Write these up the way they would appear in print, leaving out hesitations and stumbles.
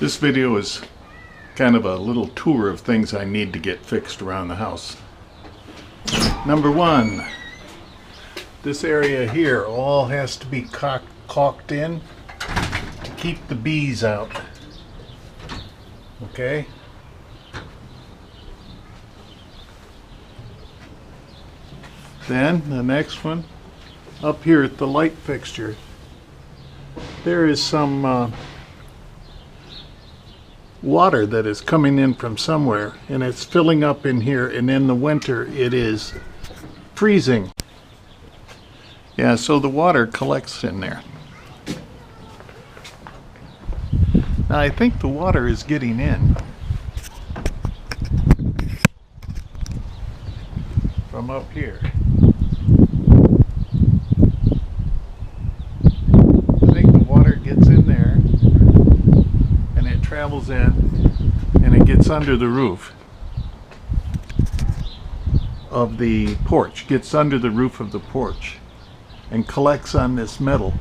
This video is kind of a little tour of things I need to get fixed around the house. Number one, this area here all has to be caulked in to keep the bees out. Okay? Then the next one, up here at the light fixture, there is some water that is coming in from somewhere, and it's filling up in here, and in the winter it is freezing. Yeah, so the water collects in there. Now I think the water is getting in from up here. I think the water gets in there and it travels in and it gets under the roof of the porch, gets under the roof of the porch and collects on this metal.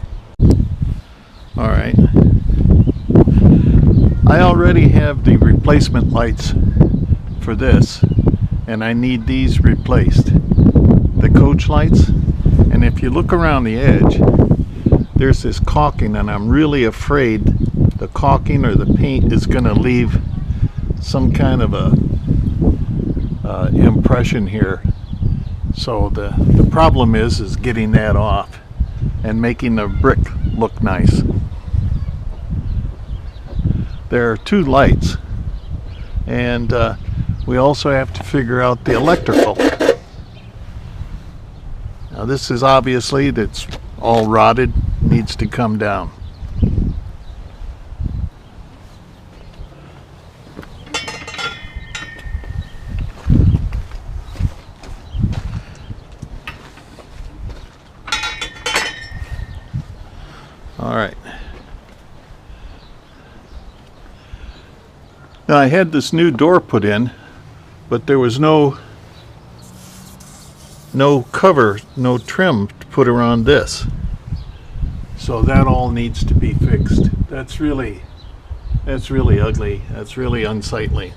Alright. I already have the replacement lights for this, and I need these replaced. The coach lights, and if you look around the edge, there's this caulking, and I'm really afraid the caulking or the paint is going to leave some kind of a impression here. So the problem is getting that off and making the brick look nice. There are two lights, and we also have to figure out the electrical. Now this is obviously, that's all rotted, needs to come down. All right. Now I had this new door put in, but there was no cover, no trim to put around this. So that all needs to be fixed. That's really ugly. That's really unsightly.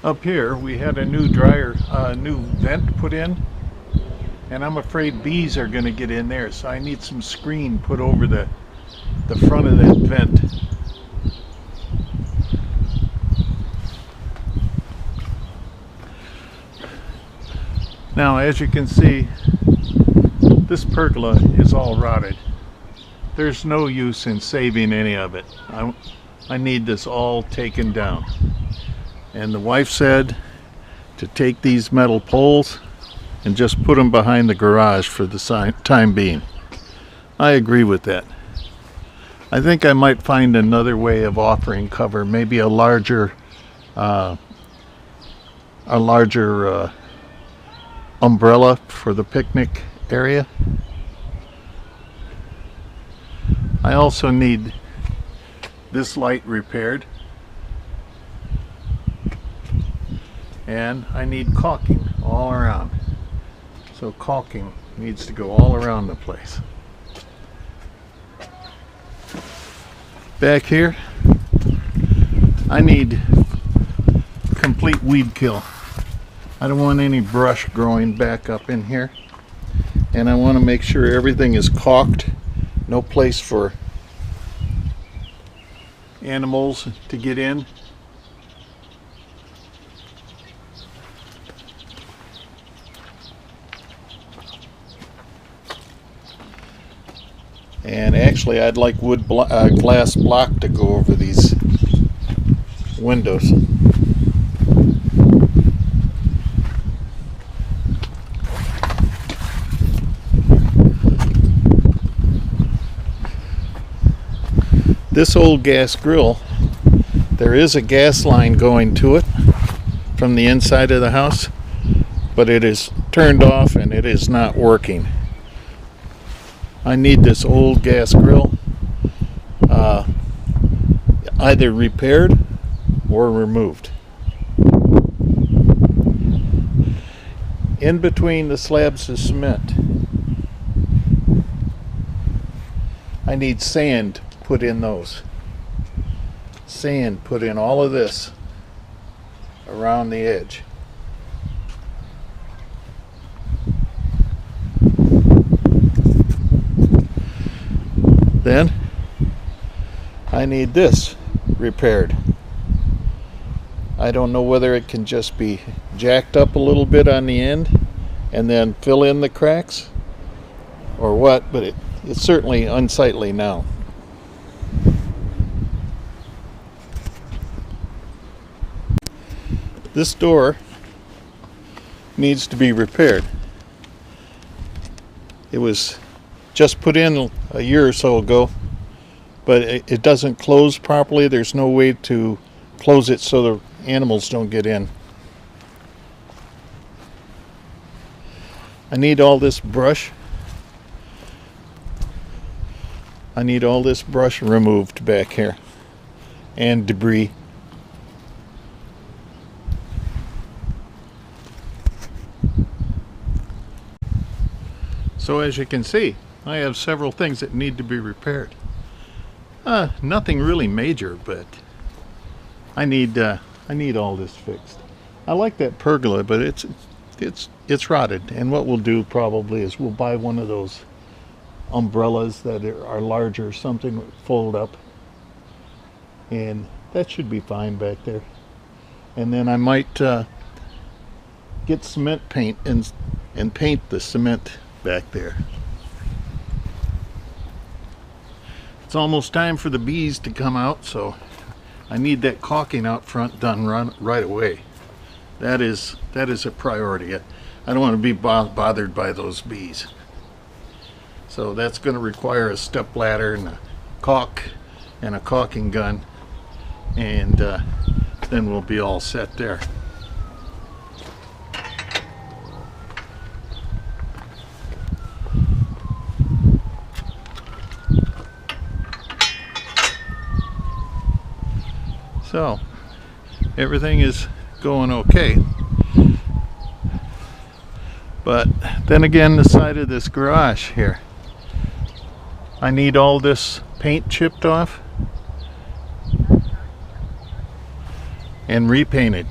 Up here we had a new new vent put in, and I'm afraid bees are going to get in there, so I need some screen put over the front of that vent. Now as you can see, this pergola is all rotted. There's no use in saving any of it. I need this all taken down. And the wife said to take these metal poles and just put them behind the garage for the time being. I agree with that. I think I might find another way of offering cover, maybe a larger umbrella for the picnic area. I also need this light repaired, and I need caulking all around. So caulking needs to go all around the place. Back here, I need complete weed kill. I don't want any brush growing back up in here, and I want to make sure everything is caulked. No place for animals to get in. And actually I'd like glass block to go over these windows. This old gas grill, there is a gas line going to it from the inside of the house, but it is turned off and it is not working. I need this old gas grill either repaired or removed. In between the slabs of cement, I need sand put in those. Sand put in all of this around the edge. Then I need this repaired. I don't know whether it can just be jacked up a little bit on the end and then fill in the cracks or what, but it's certainly unsightly now. This door needs to be repaired. It was just put in a year or so ago, but it doesn't close properly. There's no way to close it so the animals don't get in. I need all this brush. I need all this brush removed back here and debris. So as you can see, I have several things that need to be repaired. Nothing really major, but I need all this fixed. I like that pergola, but it's rotted. And what we'll do probably is we'll buy one of those umbrellas that are larger, something that fold up, and that should be fine back there. And then I might get cement paint and paint the cement back there. It's almost time for the bees to come out, so I need that caulking out front done right away. That is a priority. I don't want to be bothered by those bees. So that's going to require a step ladder and a caulk and a caulking gun, and then we'll be all set there. So everything is going okay, but then again, the side of this garage here, I need all this paint chipped off and repainted.